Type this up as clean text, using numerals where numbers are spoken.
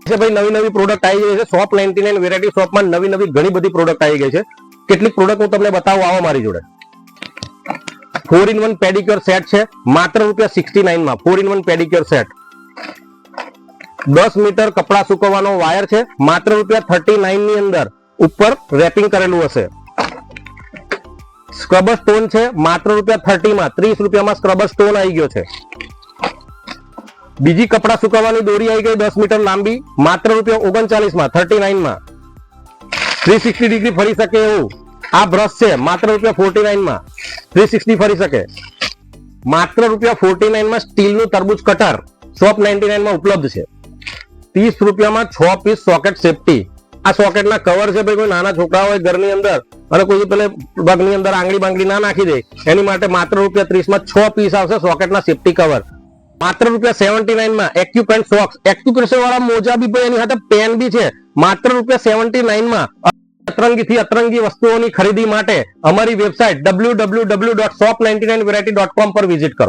ભાઈ નવી નવી પ્રોડક્ટ આવી ગઈ છે. શોપ 99 વેરાયટી શોપમાં નવી નવી ઘણી બધી પ્રોડક્ટ આવી ગઈ છે. કેટલીક પ્રોડક્ટ હું તમને બતાવું, આવો મારી જોડે. 4-in-1 પેડિક્યોર સેટ છે માત્ર ₹69 માં. 4-in-1 pedicure set. 10 મીટર કપડા સુકવવાનો વાયર છે માત્ર ₹39 ની અંદર. ઉપર રેપિંગ કરેલું હશે. સ્ક્રબર સ્ટોન છે માત્ર ₹30 માં. ₹30 સ્ક્રબર સ્ટોન આવી ગયો છે. બીજી કપડા સુકવવાની દોરી આવી ગઈ 10 મીટર લાંબી માત્ર ₹39 માં. 39 માં 360 ડિગ્રી ફરી શકે એવું આ બ્રશ છે માત્ર ₹49 માં. 360 ફરી શકે માત્ર ₹49 માં. સ્ટીલનું તરબૂચ કટર શોપ 99 માં ઉપલબ્ધ છે. ₹30 માં 6 પીસ સોકેટ સેફટી. આ સોકેટ ના કવર છે ભાઈ, કોઈ નાના છોકરા હોય ઘરની અંદર અને કોઈ પેલે પગની અંદર આંગળી બાંગળી ના નાખી દે એની માટે માત્ર ₹30 માં 6 પીસ આવશે સોકેટ ના સેફટી કવર. માત્ર ₹79 માં. એક્યુપેન્ટ સોક્સ, એક્યુપ્રેશર વાળા મોજા બી ભાઈ, એની સાથે પેન બી છે માત્ર ₹79 માં. અતરંગી અતરંગી વસ્તુઓની ખરીદી માટે અમારી વેબસાઇટ www.shop99variety.com પર વિઝિટ કરો.